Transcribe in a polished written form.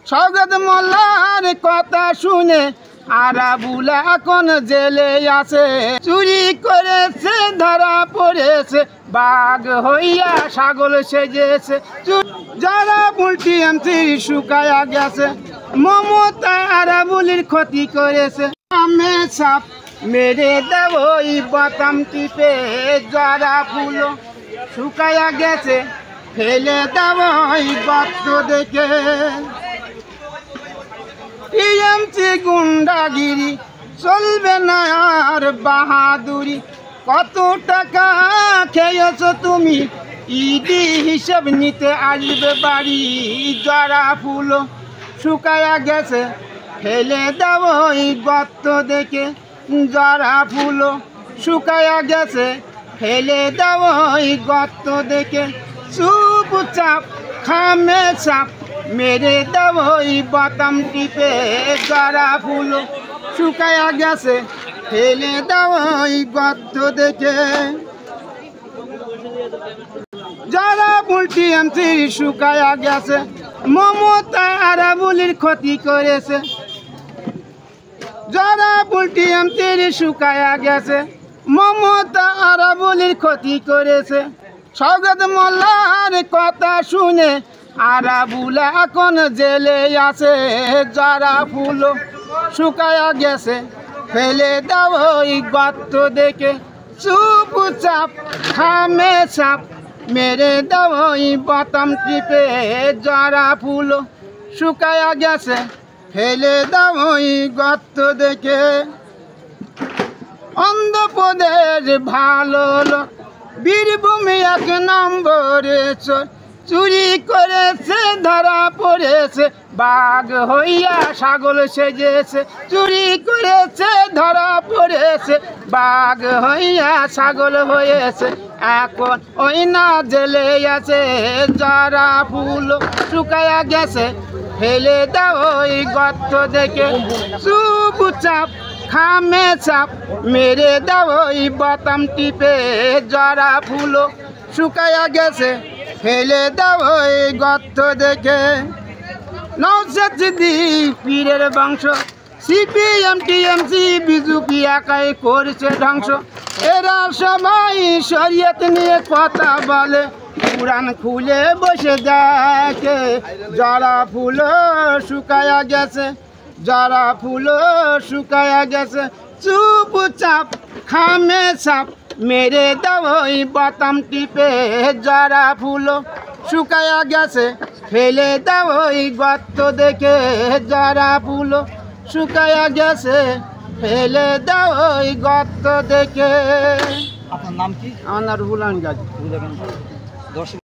সৌগত মোল্লার কথা শুনে আরাবুল এখন জেলে আছে। চুরি করেছে ধরা পড়েছে, বাঘ হইয়া ছাগল সেজেছে। যারা উল্টি এমসি শুকায়া গেছে, মমতা আরাবুলির ক্ষতি করেছে। আমি সাপ মেরে দেব বাতাম টিপে, যারা ফুল শুকায়া গেছে ফেলে দেব গর্ত দেখে। টিএমসি গুন্ডাগিরি চলবে না আর বাহাদুরি। কত টাকা খেয়েছ তুমি, ইডি হিসেব নিতে আসবে বাড়ি। যারা ফুল শুকায়া গেছে ফেলে দেব গর্ত দেখে। যারা ফুল শুকায়া গেছে ফেলে দেব গর্ত দেখে। চুপচাপ খামে চাপ মেরে দেব বাতাম টিপে। যারা ফুল শুকায়া গেছে ফেলে দেব গর্ত দেখে। যারা উল্টি এমসি শুকায়া গেছে, মমতা আরাবুলির ক্ষতি করেছে। যারা উল্টি এমসি শুকায়া গেছে, মমতা আরাবুলির ক্ষতি করেছে। সৌগত মোল্লার কথা শুনে আরাবুল এখন জেলে আছে। যারা ফুল শুকায়া গেছে ফেলে দাও গর্ত দেখে। চুপচাপ খামে চাপ মেরে দাও বাতাম টিপে। যারা ফুল শুকায়া গেছে ফেলে দাও গর্ত দেখে। অন্ধ্রপ্রদেশ ভালো লোক, বীরভূমে 1 নম্বরে চোর। চুরি করেছে ধরা পড়েছে, বাঘ হইয়া ছাগল সেজেছে। চুরি করেছে ধরা পড়েছে, বাঘ হইয়া ছাগল হয়েছে। এখন ওই না জেলে আছে। যারা ফুল শুকায়া গেছে ফেলে দাও গর্ত দেখে। চুপচাপ খামে চাপ মেরে দাও বাতাম টিপে। যারা ফুল শুকায়া গেছে ফেলে দাও গর্ত দেখে। নওশাদ সিদ্দিকী পীরের বংশ, সিপিএম টিএমসি বিজেপি একাই করছে ধ্বংস। এরা সবাই শরীয়ত নিয়ে কথা বলে, কুরআন খুলে বসে দেখে। যারা ফুল শুকায়া গেছে, যারা ফুল শুকায়া গেছে, চুপচাপ খামে চাপ মেরে দাও বাতাম টিপে। যারা ফুল শুকায়া গেছে ফেলে দাও গর্ত দেখে। যারা ফুল শুকায়া গেছে ফেলে দাও গর্ত দেখে। আপনার নাম কি? আমার নাম রুহুল আমিন গাজী। দর্শক